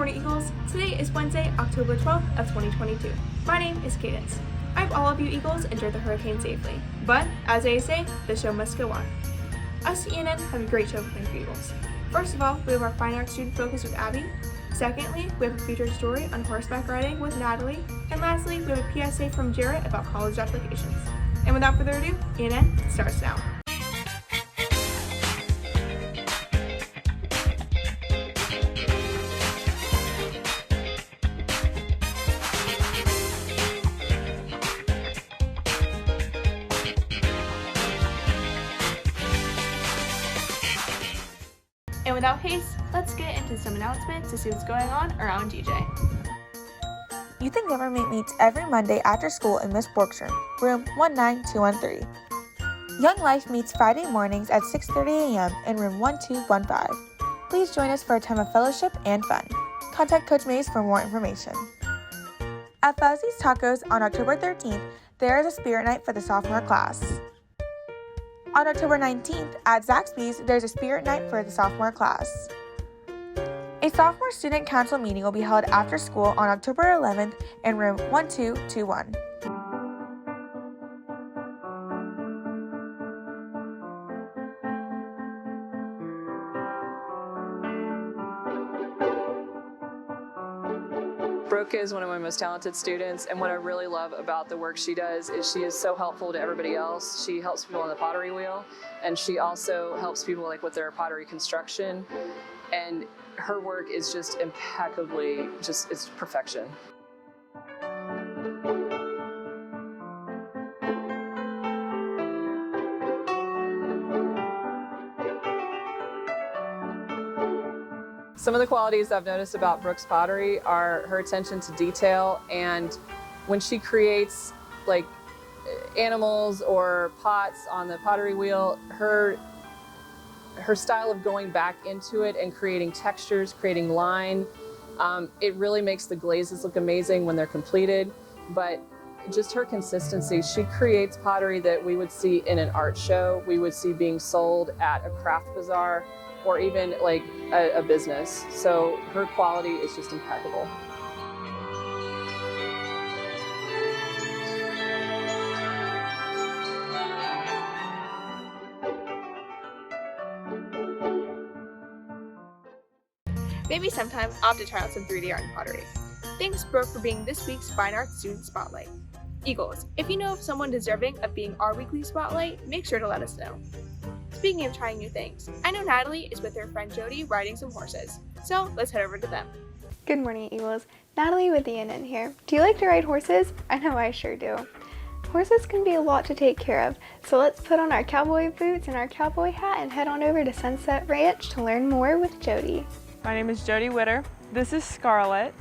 morning, Eagles. Today is Wednesday, October 12th of 2022. My name is Cadence. I hope all of you Eagles enjoyed the hurricane safely. But, as they say, the show must go on. Us at ENN have a great show planned for Eagles. First of all, we have our Fine Arts Student Focus with Abby. Secondly, we have a featured story on horseback riding with Natalie. And lastly, we have a PSA from Jarrett about college applications. And without further ado, ENN starts now. And without haste, let's get into some announcements to see what's going on around DJ. Youth and Government meets every Monday after school in Miss Brooke's room 19213. Young Life meets Friday mornings at 6:30 a.m. in room 1215. Please join us for a time of fellowship and fun. Contact Coach Mays for more information. At Fuzzy's Tacos on October 13th, there is a spirit night for the sophomore class. On October 19th, at Zaxby's, there's a spirit night for the sophomore class. A sophomore student council meeting will be held after school on October 11th in room 1221. Brooke is one of my most talented students, and what I really love about the work she does is she is so helpful to everybody else. She helps people on the pottery wheel, and she also helps people like with their pottery construction, and her work is just impeccably, it's perfection. Some of the qualities I've noticed about Brooke's pottery are her attention to detail, and when she creates like animals or pots on the pottery wheel, her style of going back into it and creating textures, creating line, it really makes the glazes look amazing when they're completed. But just her consistency, she creates pottery that we would see in an art show, we would see being sold at a craft bazaar, or even like a business. So her quality is just impeccable. Maybe sometime I'll have to try out some 3D art and pottery. Thanks, Brooke, for being this week's Fine Arts Student Spotlight. Eagles, if you know of someone deserving of being our weekly spotlight, make sure to let us know. Speaking of trying new things, I know Natalie is with her friend Jody riding some horses, so let's head over to them. Good morning, Eagles. Natalie with ENN here. Do you like to ride horses? I know I sure do. Horses can be a lot to take care of, so let's put on our cowboy boots and our cowboy hat and head on over to Sunset Ranch to learn more with Jody. My name is Jody Witter. This is Scarlett.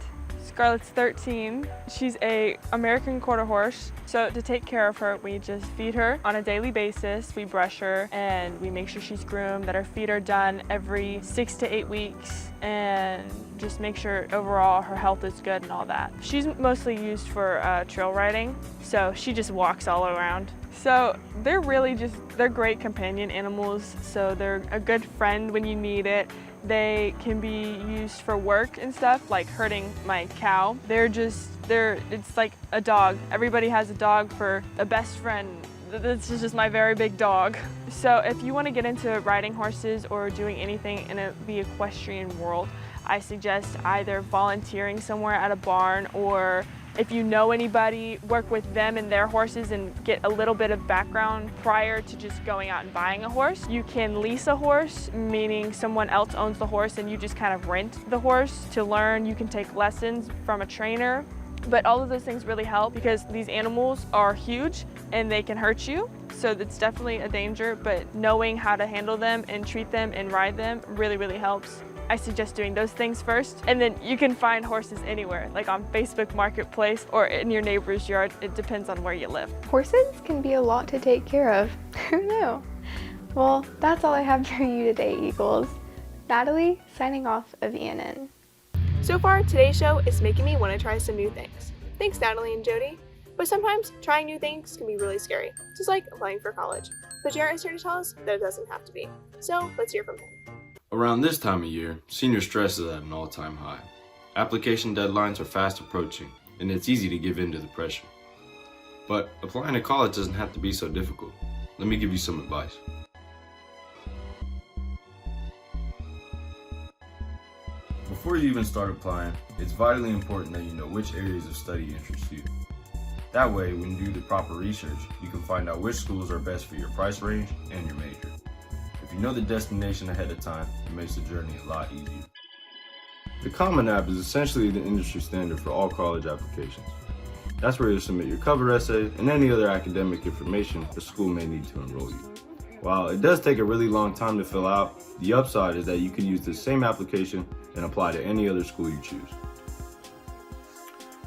Scarlett's 13. She's a American quarter horse. So to take care of her, we just feed her on a daily basis. We brush her and we make sure she's groomed, that her feet are done every 6 to 8 weeks, and just make sure overall her health is good and all that. She's mostly used for trail riding, so she just walks all around. So they're great companion animals, so they're a good friend when you need it. They can be used for work and stuff, like herding my cow. It's like a dog. Everybody has a dog for a best friend. This is just my very big dog. So if you want to get into riding horses or doing anything in the equestrian world, I suggest either volunteering somewhere at a barn, or if you know anybody, work with them and their horses and get a little bit of background prior to just going out and buying a horse. You can lease a horse, meaning someone else owns the horse and you just kind of rent the horse to learn. You can take lessons from a trainer, but all of those things really help because these animals are huge and they can hurt you. So it's definitely a danger, but knowing how to handle them and treat them and ride them really, really helps. I suggest doing those things first, and then you can find horses anywhere, like on Facebook Marketplace or in your neighbor's yard. It depends on where you live. Horses can be a lot to take care of. Who knew? Well, that's all I have for you today, Eagles. Natalie, signing off of ENN. So far, today's show is making me want to try some new things. Thanks, Natalie and Jody. But sometimes trying new things can be really scary, just like applying for college. But Jarrett is here to tell us that it doesn't have to be. So let's hear from him. Around this time of year, senior stress is at an all-time high. Application deadlines are fast approaching, and it's easy to give in to the pressure. But applying to college doesn't have to be so difficult. Let me give you some advice. Before you even start applying, it's vitally important that you know which areas of study interest you. That way, when you do the proper research, you can find out which schools are best for your price range and your major. If you know the destination ahead of time, it makes the journey a lot easier. The Common App is essentially the industry standard for all college applications. That's where you'll submit your cover essay and any other academic information the school may need to enroll you. While it does take a really long time to fill out, the upside is that you can use the same application and apply to any other school you choose.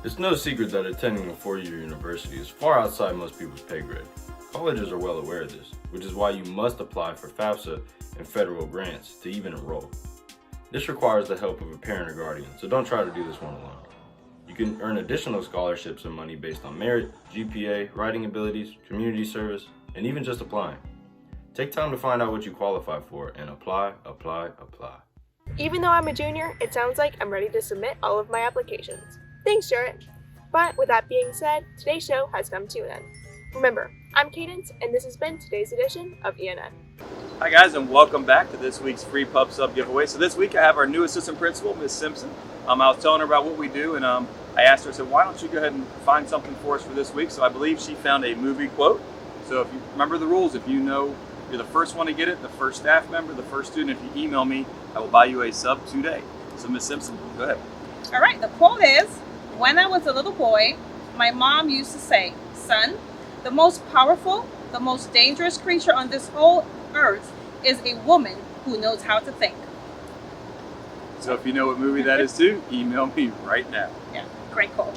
It's no secret that attending a four-year university is far outside most people's pay grade. Colleges are well aware of this, which is why you must apply for FAFSA and federal grants to even enroll. This requires the help of a parent or guardian, so don't try to do this one alone. You can earn additional scholarships and money based on merit, GPA, writing abilities, community service, and even just applying. Take time to find out what you qualify for and apply. Even though I'm a junior, it sounds like I'm ready to submit all of my applications. Thanks, Jarrett. But with that being said, today's show has come to an end. Remember, I'm Cadence, and this has been today's edition of ENN. Hi guys, and welcome back to this week's free Pub Sub giveaway. So this week I have our new assistant principal, Ms. Simpson. I was telling her about what we do, and I asked her, I said, why don't you go ahead and find something for us for this week? So I believe she found a movie quote. So if you remember the rules, if you know you're the first one to get it, the first staff member, the first student, if you email me, I will buy you a sub today. So Ms. Simpson, go ahead. All right, the quote is, when I was a little boy, my mom used to say, son, the most powerful, the most dangerous creature on this whole earth is a woman who knows how to think. So if you know what movie that is too, email me right now. Yeah, great quote.